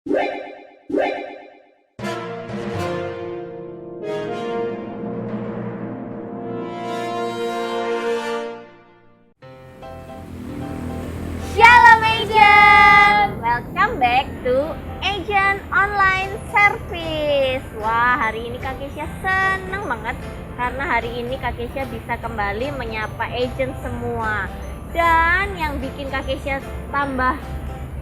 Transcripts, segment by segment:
Shalom Agent! Welcome back to Agent Online Service. Wah, hari ini Kak Kesha seneng banget karena hari ini Kak Kesha bisa kembali menyapa agent semua. Dan yang bikin Kak Kesha tambah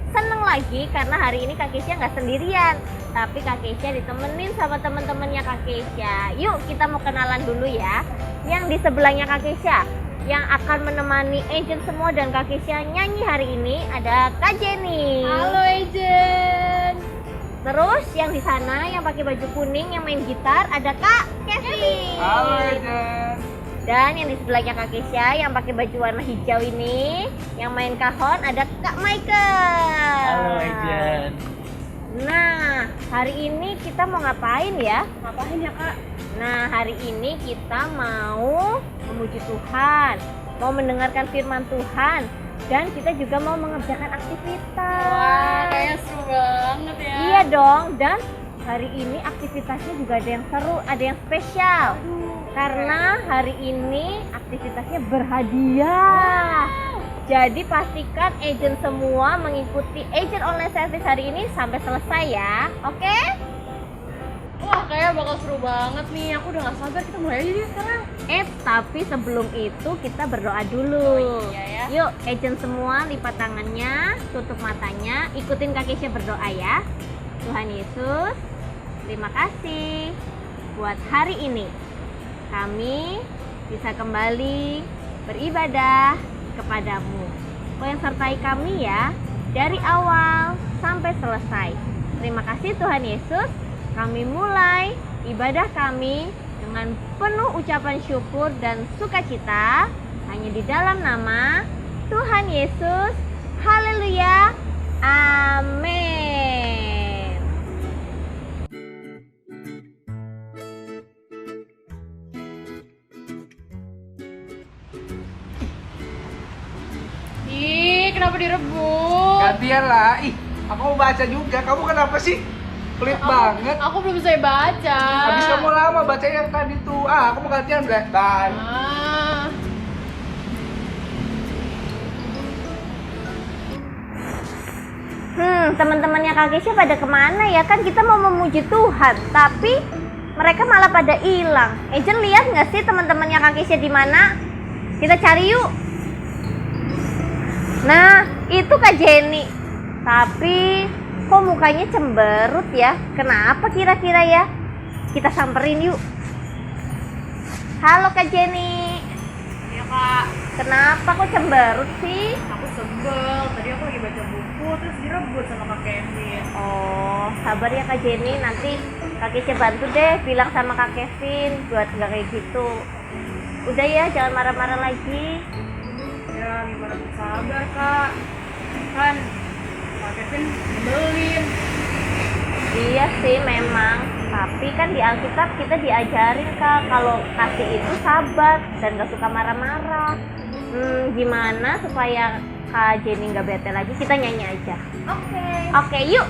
seneng lagi karena hari ini Kak Kesha nggak sendirian, tapi Kak Kesha ditemenin sama teman-temannya Kak Kesha. Yuk kita mau kenalan dulu ya. Yang di sebelahnya Kak Kesha yang akan menemani agent semua dan Kak Kesha nyanyi hari ini ada Kak Jenny. Halo agent. Terus yang di sana yang pakai baju kuning yang main gitar ada Kak Kevin. Halo agent. Dan yang di sebelahnya Kak Kesha yang pakai baju warna hijau ini yang main kahon ada Kak Michael. Halo agent. Nah, hari ini kita mau ngapain ya? Ngapain ya kak? Nah, hari ini kita mau memuji Tuhan, mau mendengarkan firman Tuhan, dan kita juga mau mengerjakan aktivitas. Wah, kayak seru banget ya. Iya dong, dan hari ini aktivitasnya juga ada yang seru, ada yang spesial. Karena hari ini aktivitasnya berhadiah. Jadi pastikan agent semua mengikuti agent online service hari ini sampai selesai ya. Oke? Wah, kayak bakal seru banget nih. Aku udah gak sabar, kita mulai aja deh sekarang. Tapi sebelum itu kita berdoa dulu. Oh, iya ya. Yuk, agent semua lipat tangannya, tutup matanya, ikutin Kak Kesha berdoa ya. Tuhan Yesus, terima kasih buat hari ini. Kami bisa kembali beribadah kepadamu. Kau yang sertai kami ya, dari awal sampai selesai. Terima kasih Tuhan Yesus. Kami mulai ibadah kami dengan penuh ucapan syukur dan sukacita hanya di dalam nama Tuhan Yesus. Haleluya. Amin. Ih, kenapa direbut? Gantian lah. Ih, aku mau baca juga. Kamu kenapa sih? Pelit banget. Aku belum selesai baca. Habis kamu lama baca yang tadi tuh. Aku mau gantian deh. Bye. Ah. Teman-temannya Kak Kesha pada kemana ya? Kan kita mau memuji Tuhan, tapi mereka malah pada hilang. Agent lihat nggak sih teman-temannya Kak Kesha di mana? Kita cari yuk. Nah, itu Kak Jenny. Tapi kok mukanya cemberut ya? Kenapa kira-kira ya? Kita samperin yuk. Halo Kak Jenny. Iya kak. Kenapa kok cemberut sih? Aku sebel. Tadi aku lagi baca buku terus direbut sama kak Kevin. Oh, sabar ya Kak Jenny. Nanti Kak Kesha bantu deh bilang sama Kak Kevin buat nggak kayak gitu. Udah ya, jangan marah-marah lagi. Ya gimana tuh sabar kak. Kan kak Kevin nyebelin. Iya sih memang. Tapi kan di Alkitab kita diajarin Kak kalau kasih itu sabar dan gak suka marah-marah. Gimana supaya Kak Jenny nggak bete lagi? Kita nyanyi aja. Oke, yuk.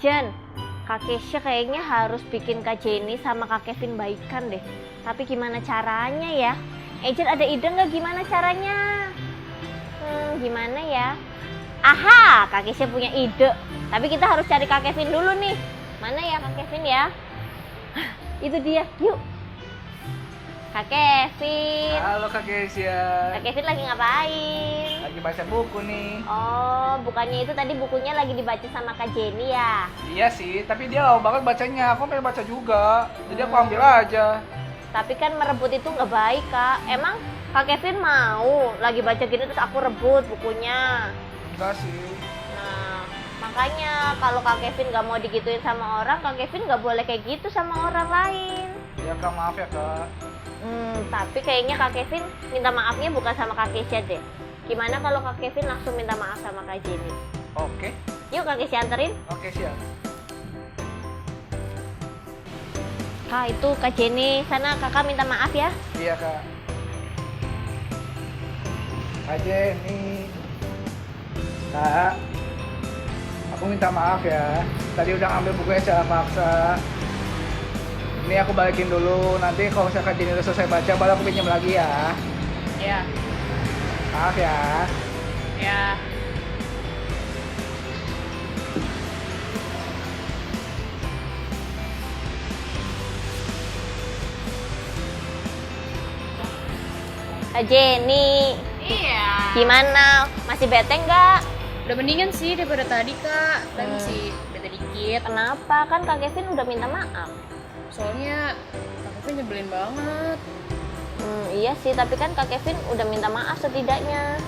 Jen, Kak Kesha kayaknya harus bikin Kak Jenny sama Kak Kevin baikan deh. Tapi gimana caranya ya? Jen ada ide nggak gimana caranya? Gimana ya? Aha, Kak Kesha punya ide. Tapi kita harus cari Kak Kevin dulu nih. Mana ya Kak Kevin ya? Itu dia, yuk. Kak Kevin. Halo Kak Kesha. Kak Kevin lagi ngapain? Lagi baca buku nih. Oh, bukannya itu tadi bukunya lagi dibaca sama Kak Jenny ya? Iya sih, tapi dia lama banget bacanya. Aku pengen baca juga. Jadi aku ambil aja. Tapi kan merebut itu nggak baik, Kak. Emang Kak Kevin mau lagi baca gini terus aku rebut bukunya? Enggak sih. Nah, makanya kalau Kak Kevin nggak mau digituin sama orang, Kak Kevin nggak boleh kayak gitu sama orang lain. Ya Kak, maaf ya Kak. Tapi kayaknya Kak Kevin minta maafnya bukan sama Kak Kesha deh. Gimana kalau Kak Kevin langsung minta maaf sama Kak Jenny? Oke. Yuk Kak Kesha anterin. Oke, siap. Kak, itu Kak Jenny, sana kakak minta maaf ya. Iya Kak. Kak Jenny. Kak, aku minta maaf ya. Tadi udah ambil bukunya secara paksa. Ini aku balikin dulu. Nanti kalau misalkan Jenny udah selesai baca, baru aku pinjam lagi ya. Ya. Maaf ya. Ya. Kak Jenny, Iya. gimana? Masih bete nggak? Udah mendingan sih daripada tadi Kak. Tadi sih bete dikit. Kenapa? Kan Kak Kevin udah minta maaf. Soalnya Kak Kevin nyebelin banget. Iya sih, tapi kan Kak Kevin udah minta maaf setidaknya.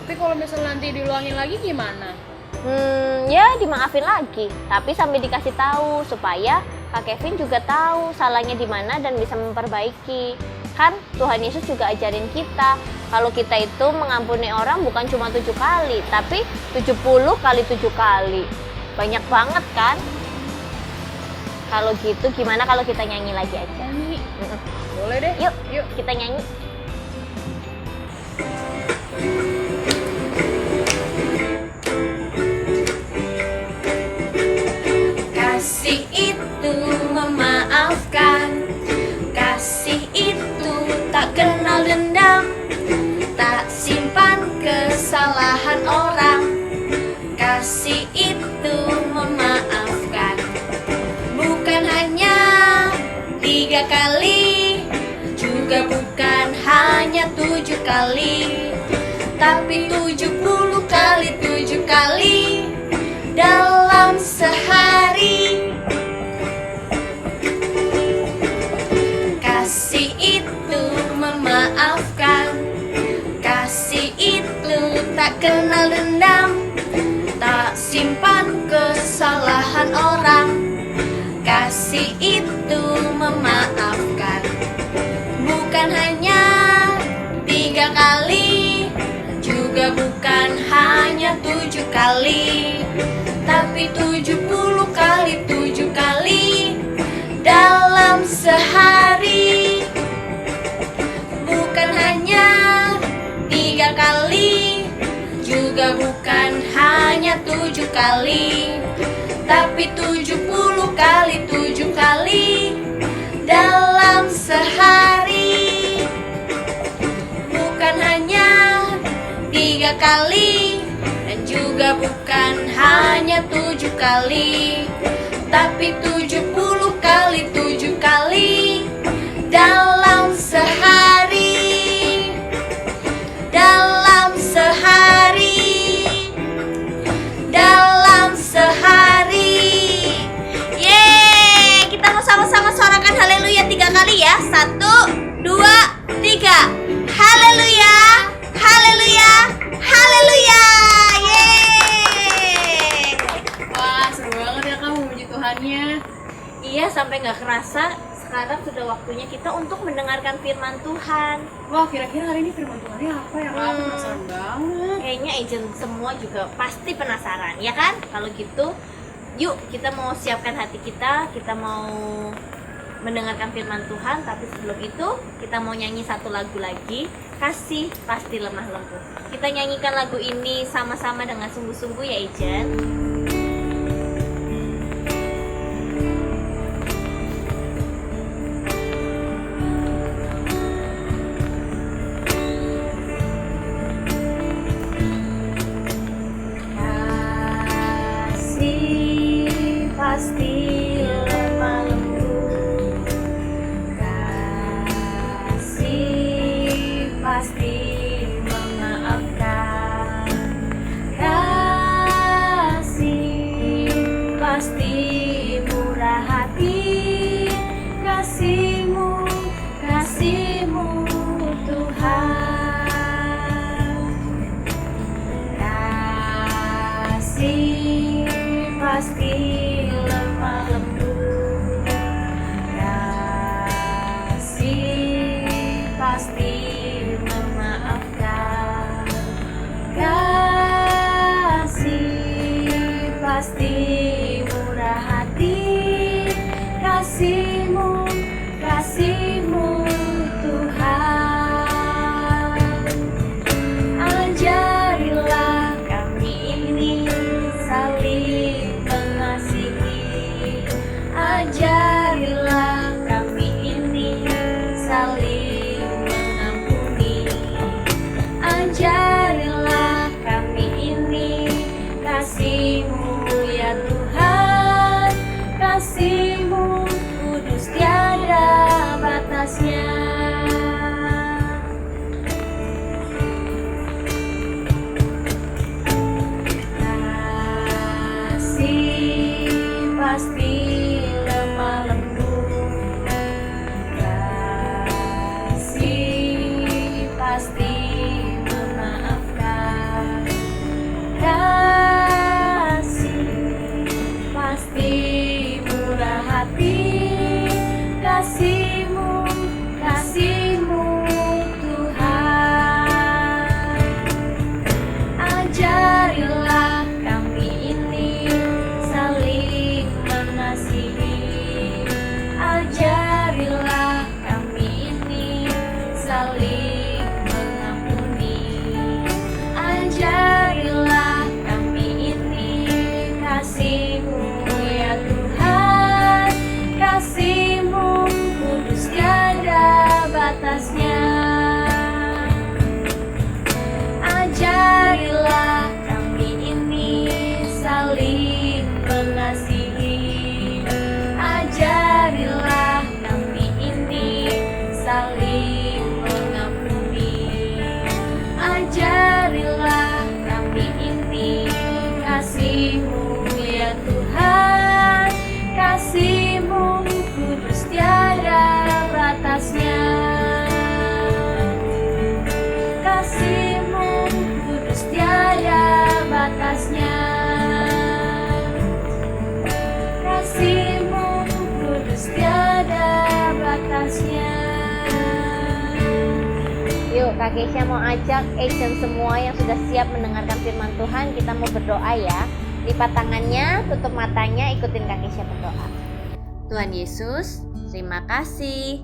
Tapi kalau misalnya nanti diulangin lagi gimana? Ya dimaafin lagi, tapi sambil dikasih tahu supaya Kak Kevin juga tahu salahnya di mana dan bisa memperbaiki. Kan Tuhan Yesus juga ajarin kita kalau kita itu mengampuni orang bukan cuma 7 kali, tapi 70 kali 7 kali. Banyak banget kan? Kalau gitu gimana kalau kita nyanyi lagi aja? Nyanyi. Boleh deh. Yuk, kita nyanyi. Kasih itu memaafkan, kasih itu tak kenal dendam, tak simpan kesalahan orang. Kasih itu memaafkan, bukan hanya 3 kali, juga bukan hanya 7 kali, tapi 70 kali 7 kali dalam sehari. Kasih itu memaafkan, kasih itu tak kenal dendam, tak simpan kesalahan orang. Kasih itu memaafkan, bukan hanya 3 kali, juga bukan hanya 7 kali, tapi 70 kali 7 kali dalam sehari. Bukan hanya 3 kali, juga bukan hanya 7 kali, tapi 70 kali 7 kali dalam sehari. Bukan hanya 3 kali, dan juga bukan hanya 7 kali, tapi 70 kali 7 kali dalam sehari. Dalam sehari, dalam sehari. Yeay, kita mau sama-sama suarakan haleluya 3 kali ya. 1, 2, 3. Haleluya, haleluya, haleluya. Yeay. Wah, seru banget ya kamu puji Tuhannya. Iya, sampai nggak kerasa sekarang sudah waktunya kita untuk mendengarkan firman Tuhan. Wah, kira-kira hari ini firman Tuhannya apa ya Kak? Aku penasaran banget. Kayaknya agent semua juga pasti penasaran, ya kan? Kalau gitu, yuk kita mau siapkan hati kita mau mendengarkan firman Tuhan. Tapi sebelum itu, kita mau nyanyi satu lagu lagi, Kasih Pasti Lemah Lembut. Kita nyanyikan lagu ini sama-sama dengan sungguh-sungguh ya, agent. Ajarilah kami ini kasih-Mu ya Tuhan, kasih-Mu kudus tiada batasnya. Kasih pasti lemah lembut, kasih pasti memaafkan, kasih pasti murah hati, kasih-Mu, kasih-Mu Tuhan. Ajarilah kami ini saling mengasihi, ajarilah kami ini saling mengampuni, ajarilah kami ini kasih-Mu ya Tuhan, kasih-Mu kudus tiada batasnya. Ajarilah kami ini saling mengasihi, ajarilah kami ini saling mengampuni, ajarilah kami ini kasih-Mu ya Tuhan, kasih-Mu kudus tiada batasnya. Kasih-Mu kudus tiada batasnya. Kasih-Mu kudus tiada batasnya. Yuk, Kak Keisha mau ajak agent semua yang sudah siap mendengarkan firman Tuhan, kita mau berdoa ya. Lipat tangannya, tutup matanya, ikutin Kak Keisha berdoa. Tuhan Yesus, terima kasih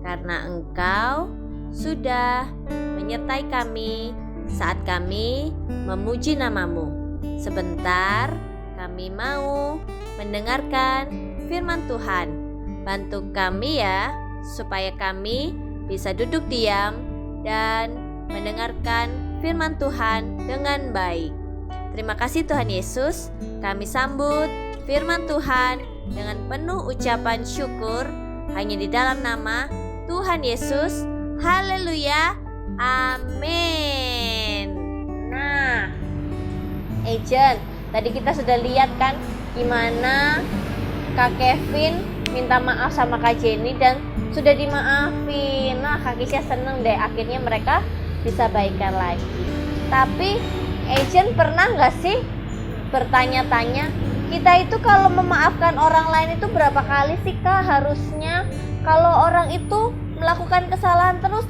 karena Engkau sudah menyertai kami saat kami memuji nama-Mu. Sebentar kami mau mendengarkan firman Tuhan. Bantu kami ya, supaya kami bisa duduk diam dan mendengarkan firman Tuhan dengan baik. Terima kasih Tuhan Yesus, kami sambut firman Tuhan dengan penuh ucapan syukur hanya di dalam nama Tuhan Yesus. Haleluya, amin. Nah, agent, tadi kita sudah lihat kan gimana Kak Kevin minta maaf sama Kak Jenny dan sudah dimaafin. Nah, Kak Keisha seneng deh, akhirnya mereka bisa baikan lagi. Tapi agent pernah nggak sih bertanya-tanya, kita itu kalau memaafkan orang lain itu berapa kali sih Kak harusnya? Kalau orang itu melakukan kesalahan terus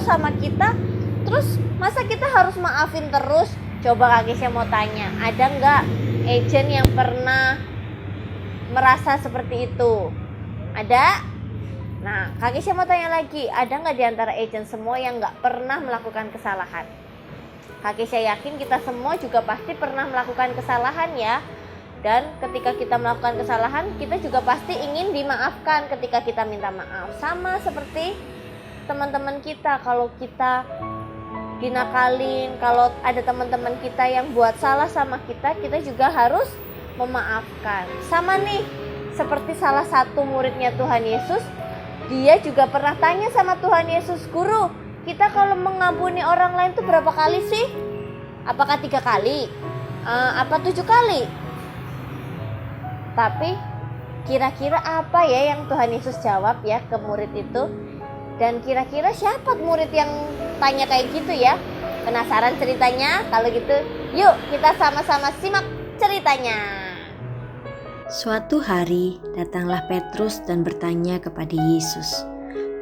sama kita, terus masa kita harus maafin terus? Coba Kak Keisha mau tanya, ada nggak agent yang pernah merasa seperti itu? Ada? Nah, Kak Keisha mau tanya lagi, ada nggak di antara agent semua yang nggak pernah melakukan kesalahan? Kak Keisha yakin kita semua juga pasti pernah melakukan kesalahan ya. Dan ketika kita melakukan kesalahan, kita juga pasti ingin dimaafkan ketika kita minta maaf. Sama seperti teman-teman kita, kalau kita dinakalin, kalau ada teman-teman kita yang buat salah sama kita, kita juga harus memaafkan. Sama nih, seperti salah satu muridnya Tuhan Yesus, dia juga pernah tanya sama Tuhan Yesus, Guru, kita kalau mengampuni orang lain itu berapa kali sih? Apakah 3 kali? Apa 7 kali? Tapi kira-kira apa ya yang Tuhan Yesus jawab ya ke murid itu? Dan kira-kira siapa murid yang tanya kayak gitu ya? Penasaran ceritanya? Kalau gitu yuk kita sama-sama simak ceritanya. Suatu hari datanglah Petrus dan bertanya kepada Yesus,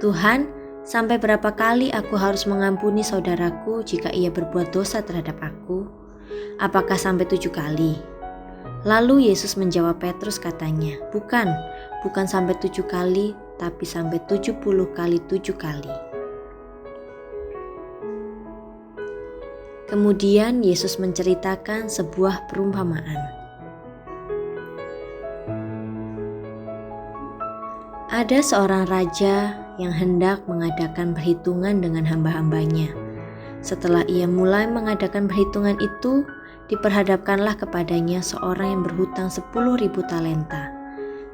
Tuhan, sampai berapa kali aku harus mengampuni saudaraku jika ia berbuat dosa terhadap aku? Apakah sampai 7 kali? Lalu Yesus menjawab Petrus katanya, bukan sampai 7 kali, tapi sampai 70 kali 7 kali. Kemudian Yesus menceritakan sebuah perumpamaan. Ada seorang raja yang hendak mengadakan perhitungan dengan hamba-hambanya. Setelah ia mulai mengadakan perhitungan itu, diperhadapkanlah kepadanya seorang yang berhutang 10.000 talenta.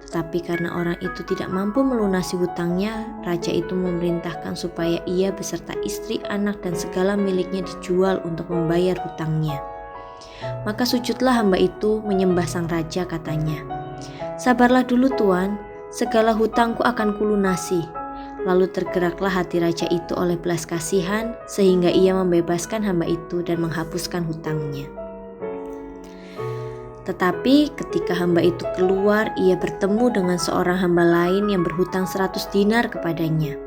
Tetapi karena orang itu tidak mampu melunasi hutangnya, raja itu memerintahkan supaya ia beserta istri, anak, dan segala miliknya dijual untuk membayar hutangnya. Maka sujudlah hamba itu menyembah sang raja, katanya, "Sabarlah dulu Tuan, segala hutangku akan kulunasi." Lalu tergeraklah hati raja itu oleh belas kasihan, sehingga ia membebaskan hamba itu dan menghapuskan hutangnya. Tetapi ketika hamba itu keluar, ia bertemu dengan seorang hamba lain yang berhutang 100 dinar kepadanya.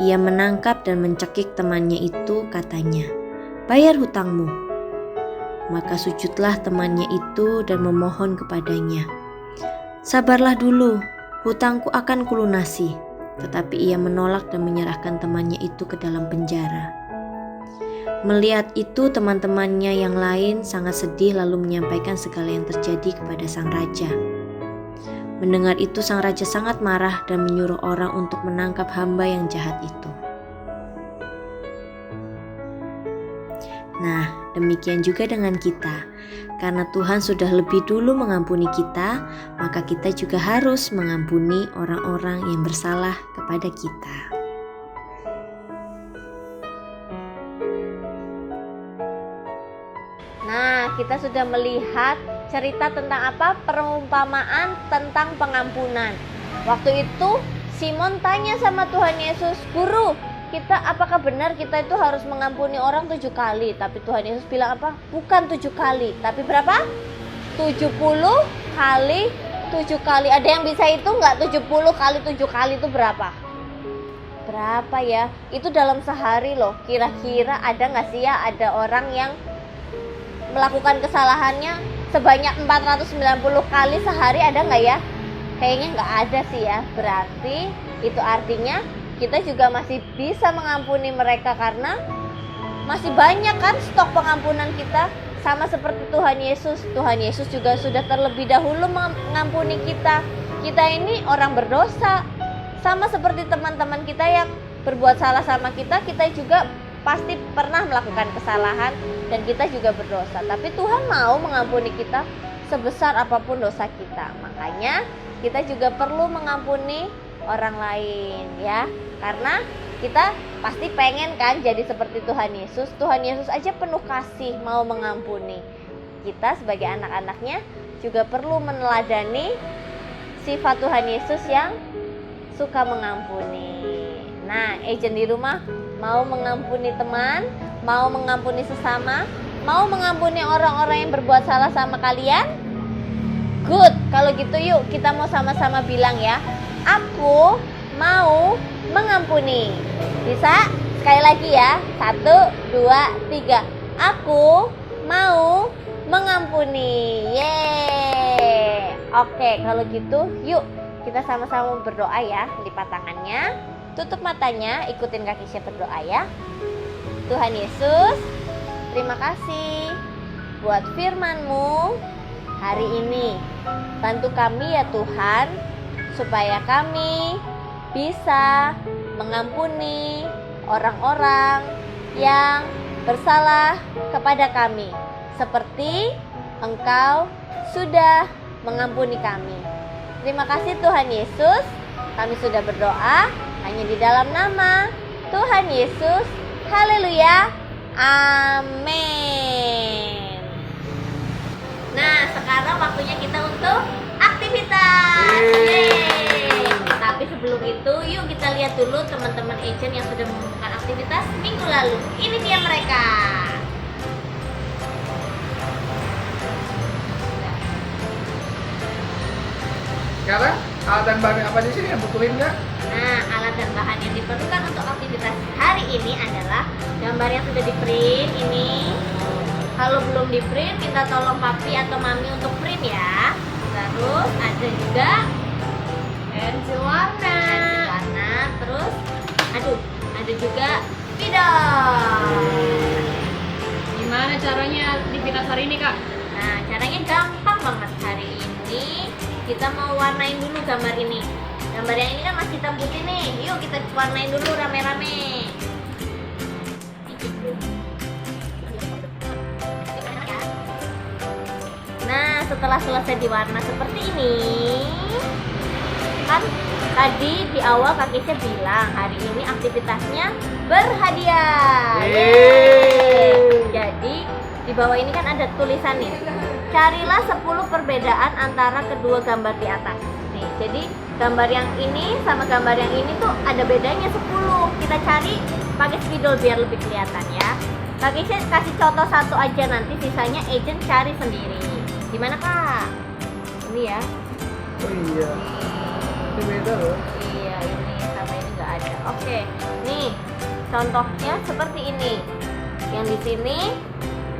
Ia menangkap dan mencekik temannya itu, katanya, "Bayar hutangmu." Maka sujudlah temannya itu dan memohon kepadanya, "Sabarlah dulu, hutangku akan kulunasi." Tetapi ia menolak dan menyerahkan temannya itu ke dalam penjara. Melihat itu, teman-temannya yang lain sangat sedih lalu menyampaikan segala yang terjadi kepada sang raja. Mendengar itu, sang raja sangat marah dan menyuruh orang untuk menangkap hamba yang jahat itu. Nah, demikian juga dengan kita. Karena Tuhan sudah lebih dulu mengampuni kita, maka kita juga harus mengampuni orang-orang yang bersalah kepada kita. Nah, kita sudah melihat cerita tentang apa? Perumpamaan tentang pengampunan. Waktu itu Simon tanya sama Tuhan Yesus, "Guru, apakah benar kita itu harus mengampuni orang 7 kali?" Tapi Tuhan Yesus bilang apa? Bukan 7 kali, tapi berapa? 70 kali 7 kali. Ada yang bisa itu nggak? 70 kali 7 kali itu berapa? Berapa ya? Itu dalam sehari loh. Kira-kira ada nggak sih ya ada orang yang melakukan kesalahannya sebanyak 490 kali sehari, ada nggak ya? Kayaknya nggak ada sih ya. Berarti itu artinya kita juga masih bisa mengampuni mereka karena masih banyak kan stok pengampunan kita. Sama seperti Tuhan Yesus. Tuhan Yesus juga sudah terlebih dahulu mengampuni kita. Kita ini orang berdosa. Sama seperti teman-teman kita yang berbuat salah sama kita, kita juga pasti pernah melakukan kesalahan dan kita juga berdosa. Tapi Tuhan mau mengampuni kita sebesar apapun dosa kita. Makanya kita juga perlu mengampuni orang lain ya. Karena kita pasti pengen kan jadi seperti Tuhan Yesus. Tuhan Yesus aja penuh kasih, mau mengampuni. Kita sebagai anak-anaknya juga perlu meneladani sifat Tuhan Yesus yang suka mengampuni. Nah, agent di rumah mau mengampuni teman, mau mengampuni sesama, mau mengampuni orang-orang yang berbuat salah sama kalian? Good, kalau gitu yuk kita mau sama-sama bilang ya, "Aku mau mengampuni." Bisa? Sekali lagi ya, 1, 2, 3. Aku mau mengampuni. Yeay. Oke, kalau gitu yuk kita sama-sama berdoa ya. Lipat tangannya, tutup matanya, ikutin Kak Kisha berdoa ya. Tuhan Yesus, terima kasih buat firman-Mu hari ini. Bantu kami ya Tuhan, supaya kami bisa mengampuni orang-orang yang bersalah kepada kami, seperti Engkau sudah mengampuni kami. Terima kasih Tuhan Yesus, kami sudah berdoa hanya di dalam nama Tuhan Yesus. Haleluya. Amin. Nah, sekarang waktunya kita untuk aktivitas. Yeay. Tapi sebelum itu, yuk kita lihat dulu teman-teman agent yang sudah melakukan aktivitas minggu lalu. Ini dia mereka. Sekarang alat dan bahan apa di sini yang butuhin nggak? Nah, alat dan bahan yang diperlukan untuk aktivitas hari ini adalah gambar yang sudah di-print ini. Kalau belum di-print, minta tolong papi atau mami untuk print ya. Terus ada juga pensil warna. Terus ada juga spidol. Gimana caranya aktivitas hari ini, Kak? Nah, caranya gampang banget. Hari ini kita mau warnain dulu gambar ini. Gambar yang ini kan masih hitam putih nih. Yuk kita warnain dulu rame-rame. setelah selesai diwarna seperti ini, kan tadi di awal Kak Keisha bilang hari ini aktivitasnya berhadiah. Yeay. Jadi di bawah ini kan ada tulisan nih, carilah 10 perbedaan antara kedua gambar di atas. Nih, jadi gambar yang ini sama gambar yang ini tuh ada bedanya 10. Kita cari pakai spidol biar lebih kelihatan ya. Kak Keisha kasih contoh satu aja, nanti sisanya agent cari sendiri. Gimana Kak? Ini ya. Oh iya, ini beda loh. Iya, ini sama ini nggak ada. Oke, nih contohnya seperti ini. Yang di sini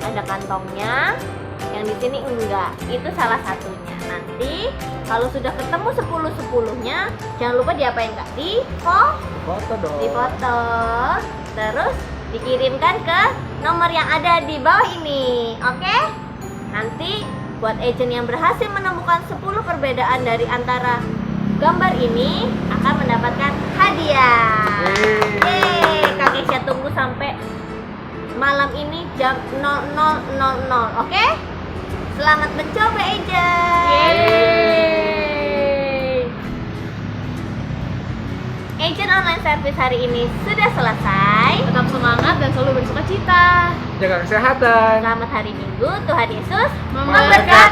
ada kantongnya, yang di sini enggak. Itu salah satunya. Nanti kalau sudah ketemu 10-10-nya, jangan lupa diapain Kak? Foto dong. Difoto, terus dikirimkan ke nomor yang ada di bawah ini. Oke? Nanti buat agent yang berhasil menemukan 10 perbedaan dari antara gambar ini akan mendapatkan hadiah. Yeay, Kak Keisha tunggu sampai malam ini jam 00.00. Oke? Selamat mencoba agent. Yeay. Agent online service hari ini sudah selesai. Tetap semangat dan selalu bersuka cita. Jaga kesehatan. Selamat hari Minggu, Tuhan Yesus Memberkati.